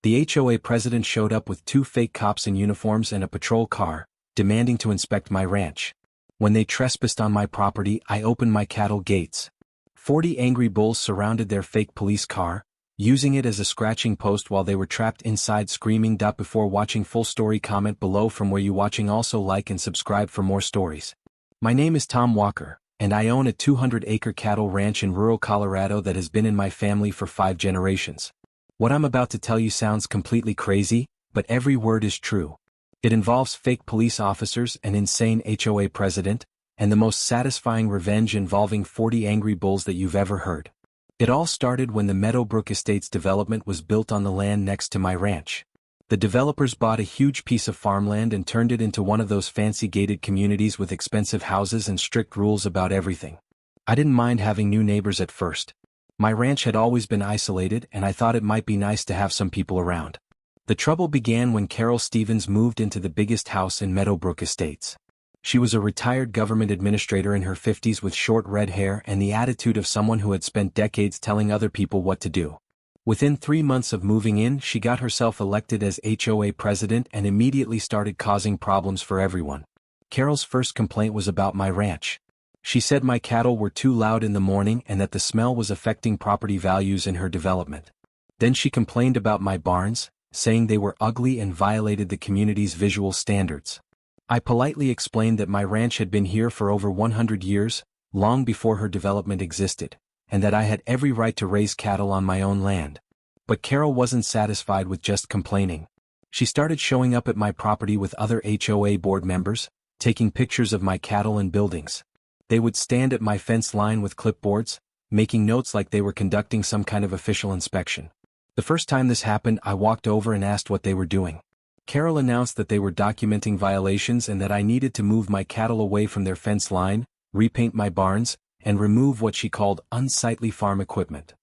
The HOA president showed up with 2 fake cops in uniforms and a patrol car, demanding to inspect my ranch. When they trespassed on my property, I opened my cattle gates. 40 angry bulls surrounded their fake police car, using it as a scratching post while they were trapped inside screaming. Before watching full story, comment below from where you watching. Also like and subscribe for more stories. My name is Tom Walker, and I own a 200-acre cattle ranch in rural Colorado that has been in my family for 5 generations. What I'm about to tell you sounds completely crazy, but every word is true. It involves fake police officers, an insane HOA president, and the most satisfying revenge involving 40 angry bulls that you've ever heard. It all started when the Meadowbrook Estates development was built on the land next to my ranch. The developers bought a huge piece of farmland and turned it into one of those fancy gated communities with expensive houses and strict rules about everything. I didn't mind having new neighbors at first. My ranch had always been isolated, and I thought it might be nice to have some people around. The trouble began when Carol Stevens moved into the biggest house in Meadowbrook Estates. She was a retired government administrator in her 50s with short red hair and the attitude of someone who had spent decades telling other people what to do. Within 3 months of moving in, she got herself elected as HOA president and immediately started causing problems for everyone. Carol's first complaint was about my ranch. She said my cattle were too loud in the morning and that the smell was affecting property values in her development. Then she complained about my barns, saying they were ugly and violated the community's visual standards. I politely explained that my ranch had been here for over 100 years, long before her development existed, and that I had every right to raise cattle on my own land. But Carol wasn't satisfied with just complaining. She started showing up at my property with other HOA board members, taking pictures of my cattle and buildings. They would stand at my fence line with clipboards, making notes like they were conducting some kind of official inspection. The first time this happened, I walked over and asked what they were doing. Carol announced that they were documenting violations and that I needed to move my cattle away from their fence line, repaint my barns, and remove what she called unsightly farm equipment.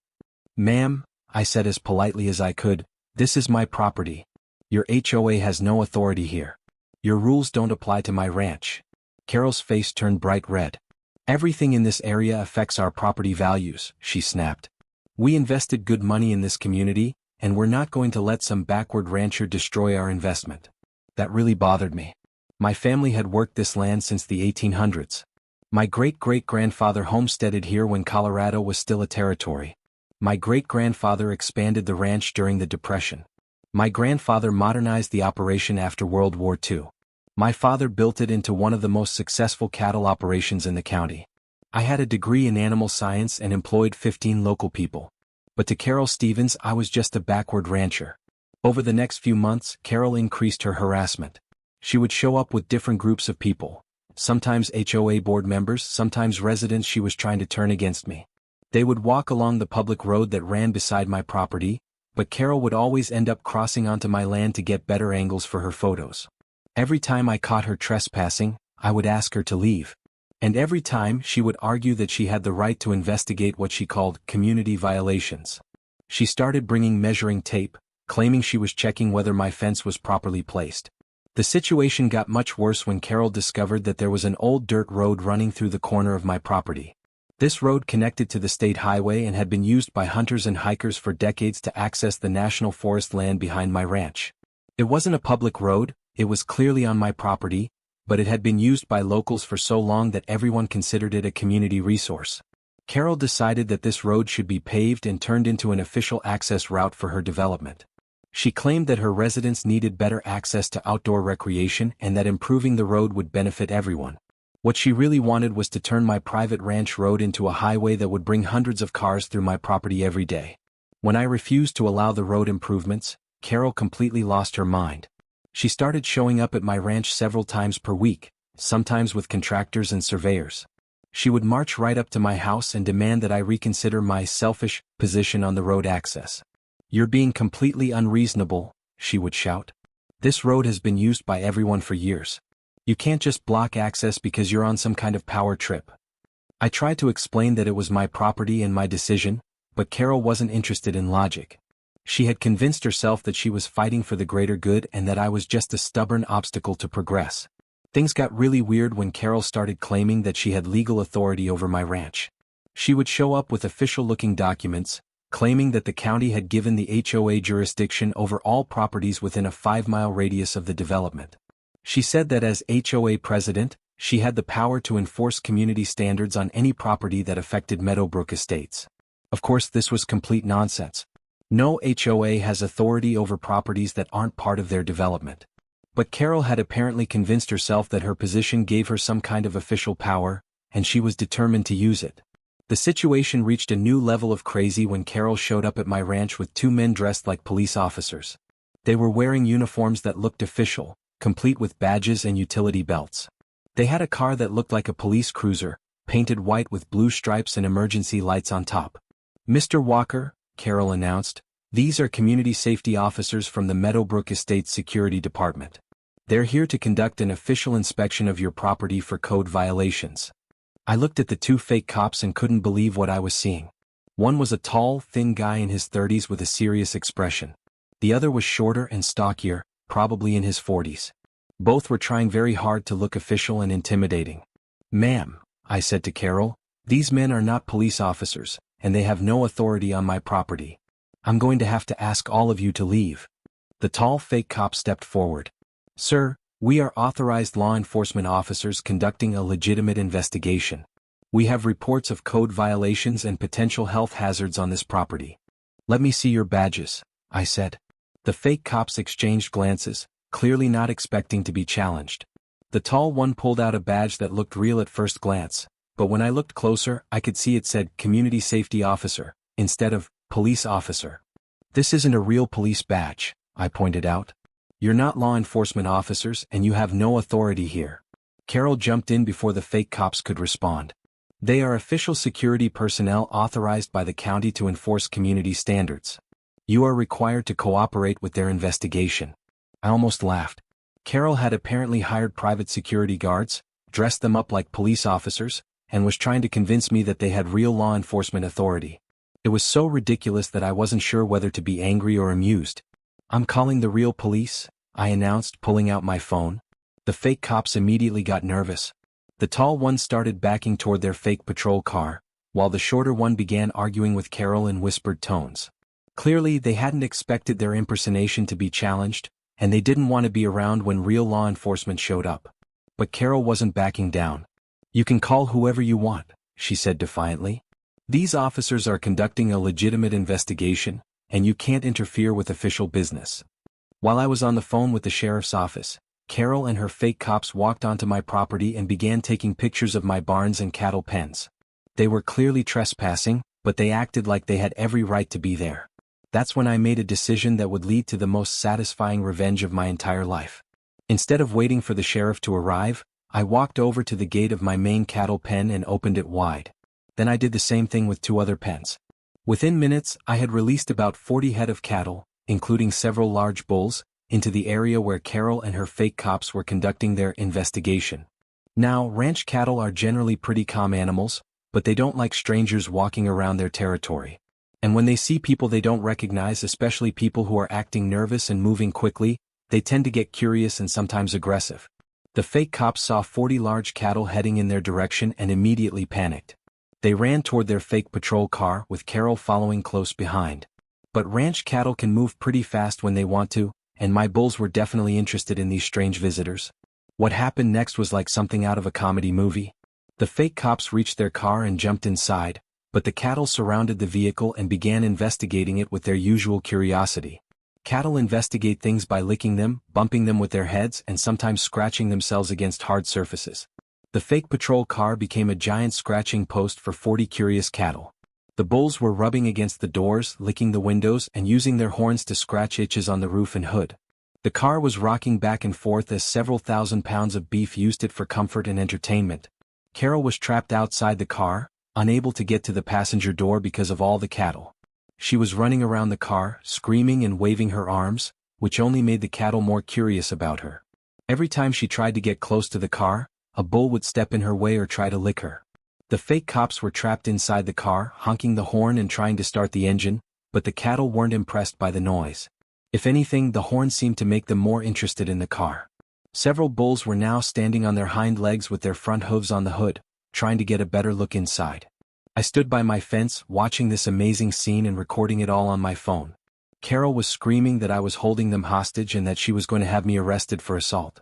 "Ma'am," I said as politely as I could, "this is my property. Your HOA has no authority here. Your rules don't apply to my ranch." Carol's face turned bright red. "Everything in this area affects our property values," she snapped. "We invested good money in this community, and we're not going to let some backward rancher destroy our investment." That really bothered me. My family had worked this land since the 1800s. My great-great-grandfather homesteaded here when Colorado was still a territory. My great-grandfather expanded the ranch during the Depression. My grandfather modernized the operation after World War II. My father built it into one of the most successful cattle operations in the county. I had a degree in animal science and employed 15 local people. But to Carol Stevens, I was just a backward rancher. Over the next few months, Carol increased her harassment. She would show up with different groups of people, sometimes HOA board members, sometimes residents she was trying to turn against me. They would walk along the public road that ran beside my property, but Carol would always end up crossing onto my land to get better angles for her photos. Every time I caught her trespassing, I would ask her to leave. And every time she would argue that she had the right to investigate what she called community violations. She started bringing measuring tape, claiming she was checking whether my fence was properly placed. The situation got much worse when Carol discovered that there was an old dirt road running through the corner of my property. This road connected to the state highway and had been used by hunters and hikers for decades to access the national forest land behind my ranch. It wasn't a public road, it was clearly on my property, but it had been used by locals for so long that everyone considered it a community resource. Carol decided that this road should be paved and turned into an official access route for her development. She claimed that her residents needed better access to outdoor recreation and that improving the road would benefit everyone. What she really wanted was to turn my private ranch road into a highway that would bring hundreds of cars through my property every day. When I refused to allow the road improvements, Carol completely lost her mind. She started showing up at my ranch several times per week, sometimes with contractors and surveyors. She would march right up to my house and demand that I reconsider my selfish position on the road access. "You're being completely unreasonable," she would shout. "This road has been used by everyone for years. You can't just block access because you're on some kind of power trip." I tried to explain that it was my property and my decision, but Carol wasn't interested in logic. She had convinced herself that she was fighting for the greater good and that I was just a stubborn obstacle to progress. Things got really weird when Carol started claiming that she had legal authority over my ranch. She would show up with official-looking documents, claiming that the county had given the HOA jurisdiction over all properties within a 5-mile radius of the development. She said that as HOA president, she had the power to enforce community standards on any property that affected Meadowbrook Estates. Of course, this was complete nonsense. No HOA has authority over properties that aren't part of their development. But Carol had apparently convinced herself that her position gave her some kind of official power, and she was determined to use it. The situation reached a new level of crazy when Carol showed up at my ranch with 2 men dressed like police officers. They were wearing uniforms that looked official, complete with badges and utility belts. They had a car that looked like a police cruiser, painted white with blue stripes and emergency lights on top. "Mr. Walker," Carol announced, "these are community safety officers from the Meadowbrook Estates Security Department. They're here to conduct an official inspection of your property for code violations." I looked at the 2 fake cops and couldn't believe what I was seeing. One was a tall, thin guy in his 30s with a serious expression. The other was shorter and stockier, probably in his 40s. Both were trying very hard to look official and intimidating. "Ma'am," I said to Carol, "these men are not police officers, and they have no authority on my property. I'm going to have to ask all of you to leave." The tall fake cop stepped forward. "Sir, we are authorized law enforcement officers conducting a legitimate investigation. We have reports of code violations and potential health hazards on this property." "Let me see your badges," I said. The fake cops exchanged glances, clearly not expecting to be challenged. The tall one pulled out a badge that looked real at first glance, but when I looked closer, I could see it said Community Safety Officer, instead of Police Officer. "This isn't a real police badge," I pointed out. "You're not law enforcement officers and you have no authority here." Carol jumped in before the fake cops could respond. "They are official security personnel authorized by the county to enforce community standards. You are required to cooperate with their investigation." I almost laughed. Carol had apparently hired private security guards, dressed them up like police officers, and was trying to convince me that they had real law enforcement authority. It was so ridiculous that I wasn't sure whether to be angry or amused. "I'm calling the real police," I announced, pulling out my phone. The fake cops immediately got nervous. The tall one started backing toward their fake patrol car, while the shorter one began arguing with Carol in whispered tones. Clearly, they hadn't expected their impersonation to be challenged, and they didn't want to be around when real law enforcement showed up. But Carol wasn't backing down. "You can call whoever you want," she said defiantly. "These officers are conducting a legitimate investigation, and you can't interfere with official business." While I was on the phone with the sheriff's office, Carol and her fake cops walked onto my property and began taking pictures of my barns and cattle pens. They were clearly trespassing, but they acted like they had every right to be there. That's when I made a decision that would lead to the most satisfying revenge of my entire life. Instead of waiting for the sheriff to arrive, I walked over to the gate of my main cattle pen and opened it wide. Then I did the same thing with 2 other pens. Within minutes, I had released about 40 head of cattle, including several large bulls, into the area where Carol and her fake cops were conducting their investigation. Now, ranch cattle are generally pretty calm animals, but they don't like strangers walking around their territory. And when they see people they don't recognize, especially people who are acting nervous and moving quickly, they tend to get curious and sometimes aggressive. The fake cops saw 40 large cattle heading in their direction and immediately panicked. They ran toward their fake patrol car, with Carol following close behind. But ranch cattle can move pretty fast when they want to, and my bulls were definitely interested in these strange visitors. What happened next was like something out of a comedy movie. The fake cops reached their car and jumped inside, but the cattle surrounded the vehicle and began investigating it with their usual curiosity. Cattle investigate things by licking them, bumping them with their heads, and sometimes scratching themselves against hard surfaces. The fake patrol car became a giant scratching post for 40 curious cattle. The bulls were rubbing against the doors, licking the windows, and using their horns to scratch itches on the roof and hood. The car was rocking back and forth as several thousand pounds of beef used it for comfort and entertainment. Carol was trapped outside the car, unable to get to the passenger door because of all the cattle. She was running around the car, screaming and waving her arms, which only made the cattle more curious about her. Every time she tried to get close to the car, a bull would step in her way or try to lick her. The fake cops were trapped inside the car, honking the horn and trying to start the engine, but the cattle weren't impressed by the noise. If anything, the horn seemed to make them more interested in the car. Several bulls were now standing on their hind legs with their front hooves on the hood, trying to get a better look inside. I stood by my fence, watching this amazing scene and recording it all on my phone. Carol was screaming that I was holding them hostage and that she was going to have me arrested for assault.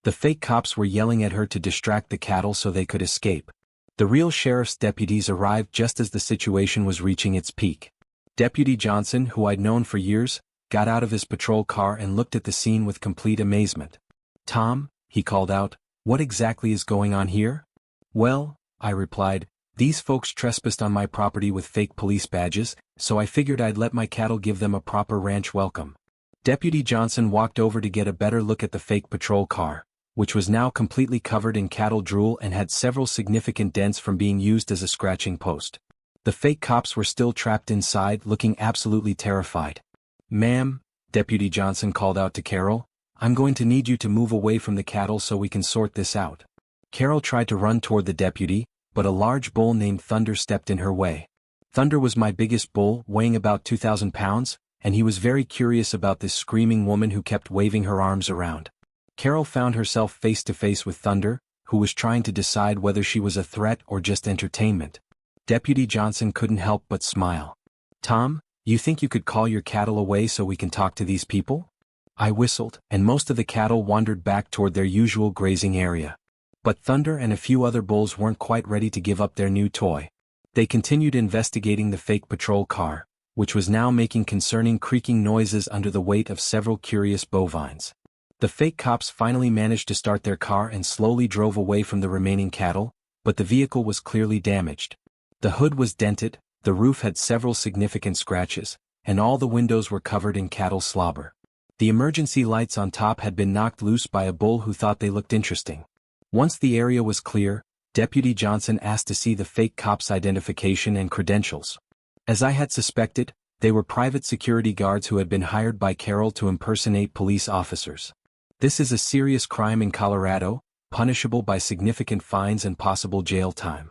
The fake cops were yelling at her to distract the cattle so they could escape. The real sheriff's deputies arrived just as the situation was reaching its peak. Deputy Johnson, who I'd known for years, got out of his patrol car and looked at the scene with complete amazement. "Tom," he called out, "what exactly is going on here?" "Well," I replied, "these folks trespassed on my property with fake police badges, so I figured I'd let my cattle give them a proper ranch welcome." Deputy Johnson walked over to get a better look at the fake patrol car, which was now completely covered in cattle drool and had several significant dents from being used as a scratching post. The fake cops were still trapped inside, looking absolutely terrified. "Ma'am," Deputy Johnson called out to Carol, "I'm going to need you to move away from the cattle so we can sort this out." Carol tried to run toward the deputy, but a large bull named Thunder stepped in her way. Thunder was my biggest bull, weighing about 2,000 pounds, and he was very curious about this screaming woman who kept waving her arms around. Carol found herself face to face with Thunder, who was trying to decide whether she was a threat or just entertainment. Deputy Johnson couldn't help but smile. "Tom, you think you could call your cattle away so we can talk to these people?" I whistled, and most of the cattle wandered back toward their usual grazing area. But Thunder and a few other bulls weren't quite ready to give up their new toy. They continued investigating the fake patrol car, which was now making concerning creaking noises under the weight of several curious bovines. The fake cops finally managed to start their car and slowly drove away from the remaining cattle, but the vehicle was clearly damaged. The hood was dented, the roof had several significant scratches, and all the windows were covered in cattle slobber. The emergency lights on top had been knocked loose by a bull who thought they looked interesting. Once the area was clear, Deputy Johnson asked to see the fake cops' identification and credentials. As I had suspected, they were private security guards who had been hired by Carol to impersonate police officers. This is a serious crime in Colorado, punishable by significant fines and possible jail time.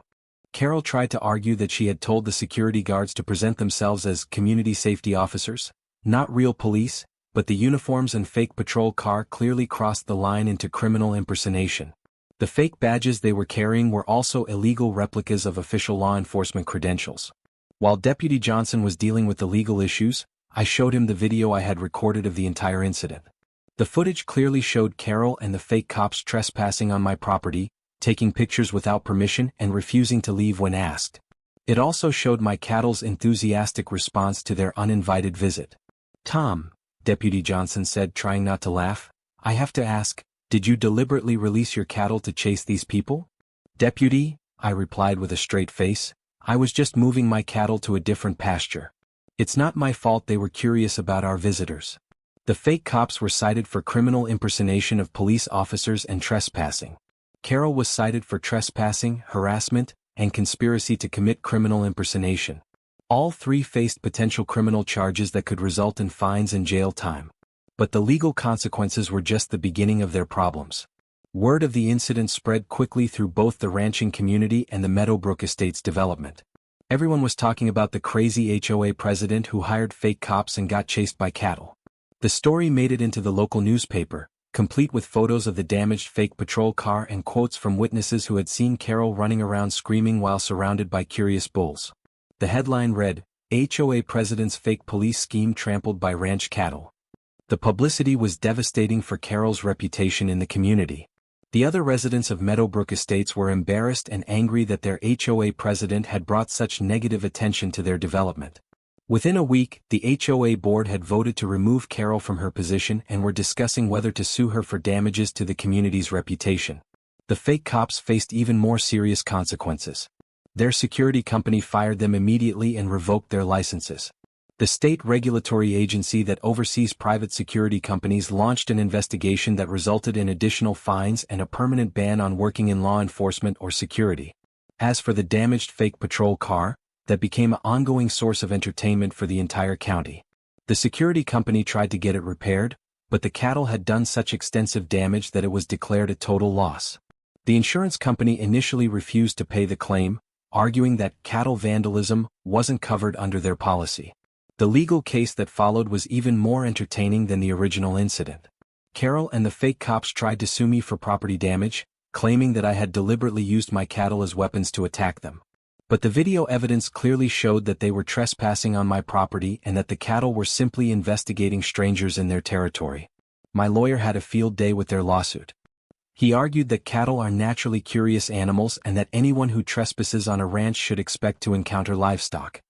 Carol tried to argue that she had told the security guards to present themselves as community safety officers, not real police, but the uniforms and fake patrol car clearly crossed the line into criminal impersonation. The fake badges they were carrying were also illegal replicas of official law enforcement credentials. While Deputy Johnson was dealing with the legal issues, I showed him the video I had recorded of the entire incident. The footage clearly showed Carol and the fake cops trespassing on my property, taking pictures without permission and refusing to leave when asked. It also showed my cattle's enthusiastic response to their uninvited visit. "Tom," Deputy Johnson said, trying not to laugh, "I have to ask, did you deliberately release your cattle to chase these people?" "Deputy," I replied with a straight face, "I was just moving my cattle to a different pasture. It's not my fault they were curious about our visitors." The fake cops were cited for criminal impersonation of police officers and trespassing. Carol was cited for trespassing, harassment, and conspiracy to commit criminal impersonation. All three faced potential criminal charges that could result in fines and jail time. But the legal consequences were just the beginning of their problems. Word of the incident spread quickly through both the ranching community and the Meadowbrook Estates development. Everyone was talking about the crazy HOA president who hired fake cops and got chased by cattle. The story made it into the local newspaper, complete with photos of the damaged fake patrol car and quotes from witnesses who had seen Carol running around screaming while surrounded by curious bulls. The headline read, "HOA President's Fake Police Scheme Trampled by Ranch Cattle." The publicity was devastating for Carol's reputation in the community. The other residents of Meadowbrook Estates were embarrassed and angry that their HOA president had brought such negative attention to their development. Within a week, the HOA board had voted to remove Carol from her position and were discussing whether to sue her for damages to the community's reputation. The fake cops faced even more serious consequences. Their security company fired them immediately and revoked their licenses. The state regulatory agency that oversees private security companies launched an investigation that resulted in additional fines and a permanent ban on working in law enforcement or security. As for the damaged fake patrol car, that became an ongoing source of entertainment for the entire county. The security company tried to get it repaired, but the cattle had done such extensive damage that it was declared a total loss. The insurance company initially refused to pay the claim, arguing that cattle vandalism wasn't covered under their policy. The legal case that followed was even more entertaining than the original incident. Carol and the fake cops tried to sue me for property damage, claiming that I had deliberately used my cattle as weapons to attack them. But the video evidence clearly showed that they were trespassing on my property and that the cattle were simply investigating strangers in their territory. My lawyer had a field day with their lawsuit. He argued that cattle are naturally curious animals and that anyone who trespasses on a ranch should expect to encounter livestock.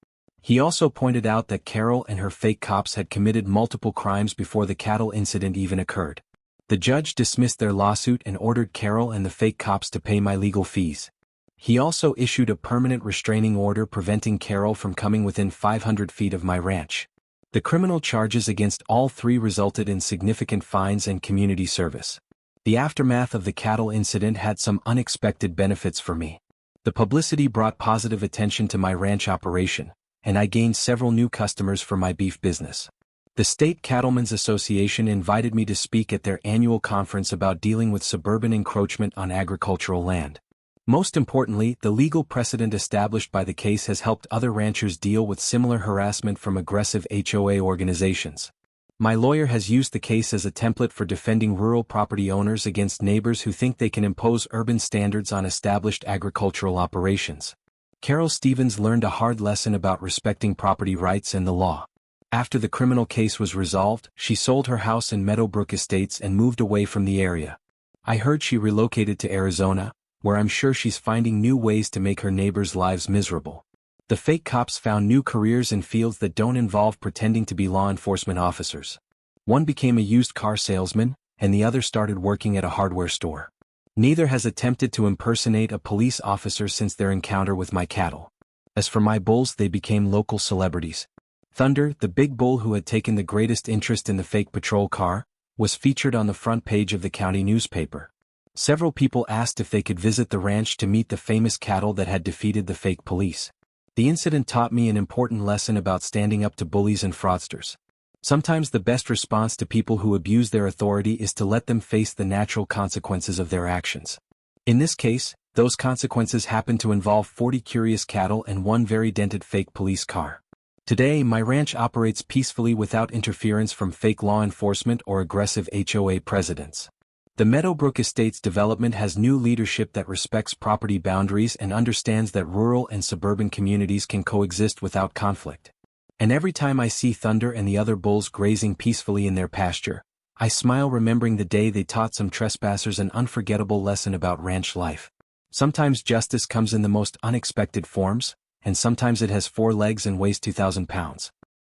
He also pointed out that Carol and her fake cops had committed multiple crimes before the cattle incident even occurred. The judge dismissed their lawsuit and ordered Carol and the fake cops to pay my legal fees. He also issued a permanent restraining order preventing Carol from coming within 500 feet of my ranch. The criminal charges against all three resulted in significant fines and community service. The aftermath of the cattle incident had some unexpected benefits for me. The publicity brought positive attention to my ranch operation, and I gained several new customers for my beef business. The State Cattlemen's Association invited me to speak at their annual conference about dealing with suburban encroachment on agricultural land. Most importantly, the legal precedent established by the case has helped other ranchers deal with similar harassment from aggressive HOA organizations. My lawyer has used the case as a template for defending rural property owners against neighbors who think they can impose urban standards on established agricultural operations. Carol Stevens learned a hard lesson about respecting property rights and the law. After the criminal case was resolved, she sold her house in Meadowbrook Estates and moved away from the area. I heard she relocated to Arizona, where I'm sure she's finding new ways to make her neighbors' lives miserable. The fake cops found new careers in fields that don't involve pretending to be law enforcement officers. One became a used car salesman, and the other started working at a hardware store. Neither has attempted to impersonate a police officer since their encounter with my cattle. As for my bulls, they became local celebrities. Thunder, the big bull who had taken the greatest interest in the fake patrol car, was featured on the front page of the county newspaper. Several people asked if they could visit the ranch to meet the famous cattle that had defeated the fake police. The incident taught me an important lesson about standing up to bullies and fraudsters. Sometimes the best response to people who abuse their authority is to let them face the natural consequences of their actions. In this case, those consequences happened to involve 40 curious cattle and one very dented fake police car. Today, my ranch operates peacefully without interference from fake law enforcement or aggressive HOA presidents. The Meadowbrook Estates development has new leadership that respects property boundaries and understands that rural and suburban communities can coexist without conflict. And every time I see Thunder and the other bulls grazing peacefully in their pasture, I smile remembering the day they taught some trespassers an unforgettable lesson about ranch life. Sometimes justice comes in the most unexpected forms, and sometimes it has 4 legs and weighs 2,000 pounds.